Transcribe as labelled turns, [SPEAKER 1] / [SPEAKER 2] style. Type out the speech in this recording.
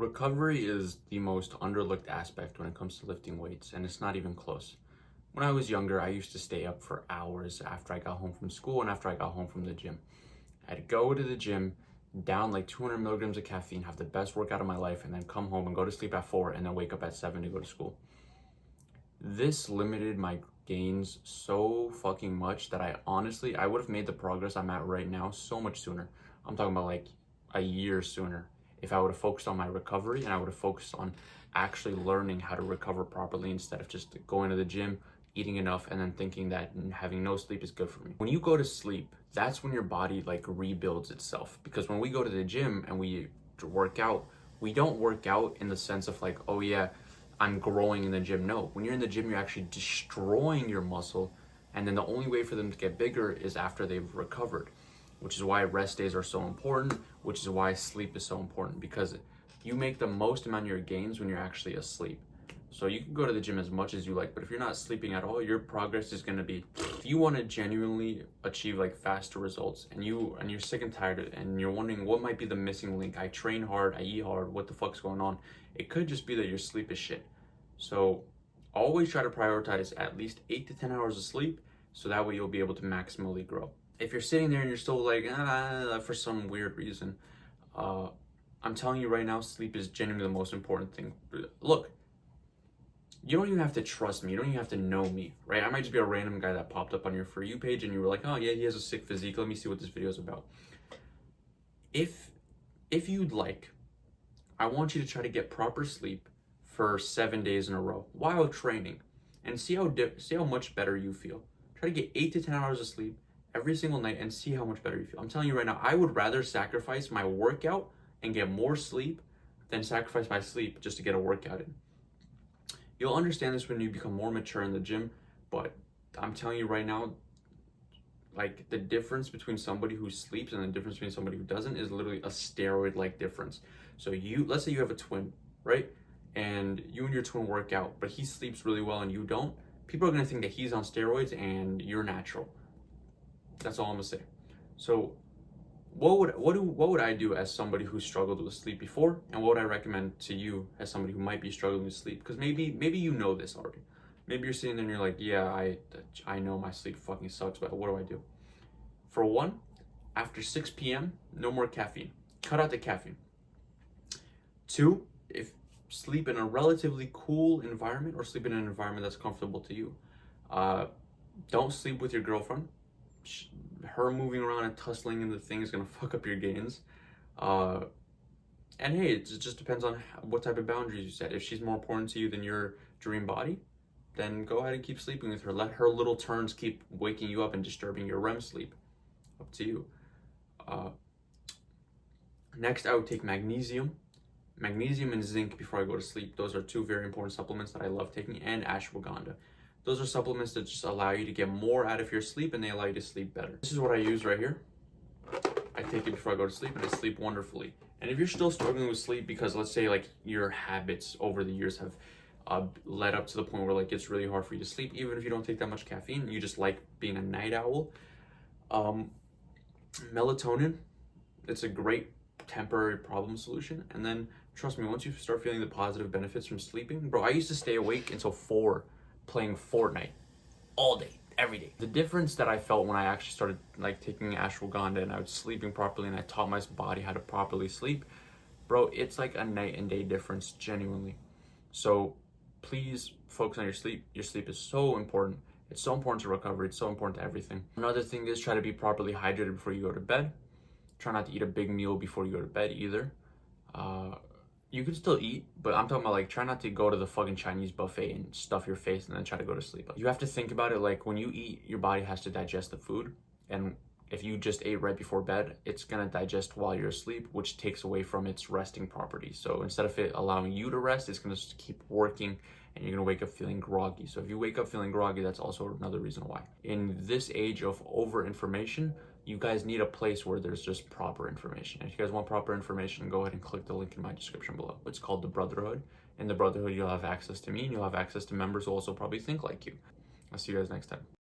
[SPEAKER 1] Recovery is the most underlooked aspect when it comes to lifting weights, and it's not even close. When I was younger, I used to stay up for hours after I got home from school and after I got home from the gym. I'd go to the gym, down like 200 milligrams of caffeine, have the best workout of my life, and then come home and go to sleep at 4 and then wake up at 7 to go to school. This limited my gains so fucking much that I would have made the progress I'm at right now so much sooner. I'm talking about like a year sooner if I would have focused on my recovery and I would have focused on actually learning how to recover properly instead of just going to the gym, eating enough, and then thinking that having no sleep is good for me. When you go to sleep, that's when your body like rebuilds itself. Because when we go to the gym and we work out, we don't work out in the sense of like, oh yeah, I'm growing in the gym. No, when you're in the gym, you're actually destroying your muscle. And then the only way for them to get bigger is after they've recovered, which is why rest days are so important, which is why sleep is so important, because you make the most amount of your gains when you're actually asleep. So you can go to the gym as much as you like, but if you're not sleeping at all, your progress is going to be, if you want to genuinely achieve like faster results and you're sick and tired of it and you're wondering what might be the missing link, I train hard, I eat hard, what the fuck's going on? It could just be that your sleep is shit. So always try to prioritize at least 8 to 10 hours of sleep, so that way you'll be able to maximally grow. If you're sitting there and you're still like, for some weird reason, I'm telling you right now, sleep is genuinely the most important thing. Look, you don't even have to trust me. You don't even have to know me, right? I might just be a random guy that popped up on your For You page and you were like, oh yeah, he has a sick physique. Let me see what this video is about. If you'd like, I want you to try to get proper sleep for 7 days in a row while training and see how much better you feel. Try to get 8 to 10 hours of sleep every single night and see how much better you feel. I'm telling you right now, I would rather sacrifice my workout and get more sleep than sacrifice my sleep just to get a workout in. You'll understand this when you become more mature in the gym, but I'm telling you right now, like the difference between somebody who sleeps and the difference between somebody who doesn't is literally a steroid-like difference. So let's say you have a twin, right? And you and your twin work out, but he sleeps really well and you don't. People are gonna think that he's on steroids and you're natural. That's all I'm gonna say. So what would I do as somebody who struggled with sleep before, and what would I recommend to you as somebody who might be struggling with sleep? Because maybe you know this already. Maybe you're sitting there and you're like, yeah, I know my sleep fucking sucks, but what do I do? For one, after 6 p.m., no more caffeine. Cut out the caffeine. 2, if sleep in a relatively cool environment or sleep in an environment that's comfortable to you. Don't sleep with your girlfriend. Her moving around and tussling in the thing is gonna fuck up your gains. And hey, it just depends on what type of boundaries you set. If she's more important to you than your dream body, then go ahead and keep sleeping with her. Let her little turns keep waking you up and disturbing your REM sleep. Up to you. Next, I would take magnesium. Magnesium and zinc before I go to sleep. Those are 2 very important supplements that I love taking, and ashwagandha. Those are supplements that just allow you to get more out of your sleep and they allow you to sleep better. This is what I use right here. I take it before I go to sleep and I sleep wonderfully. And if you're still struggling with sleep because let's say like your habits over the years have led up to the point where like it's really hard for you to sleep, even if you don't take that much caffeine, you just like being a night owl. Melatonin, it's a great temporary problem solution. And then trust me, once you start feeling the positive benefits from sleeping, bro, I used to stay awake until 4 playing Fortnite all day, every day. The difference that I felt when I actually started like taking ashwagandha and I was sleeping properly and I taught my body how to properly sleep, bro, it's like a night and day difference, genuinely. So please focus on your sleep. Your sleep is so important. It's so important to recovery. It's so important to everything. Another thing is try to be properly hydrated before you go to bed. Try not to eat a big meal before you go to bed either. You can still eat, but I'm talking about like try not to go to the fucking Chinese buffet and stuff your face and then try to go to sleep. You have to think about it like when you eat, your body has to digest the food. And if you just ate right before bed, it's gonna digest while you're asleep, which takes away from its resting properties. So instead of it allowing you to rest, it's gonna just keep working and you're gonna wake up feeling groggy. So if you wake up feeling groggy, that's also another reason why. In this age of over information, you guys need a place where there's just proper information. If you guys want proper information, go ahead and click the link in my description below. It's called the Brotherhood. In the Brotherhood, you'll have access to me and you'll have access to members who also probably think like you. I'll see you guys next time.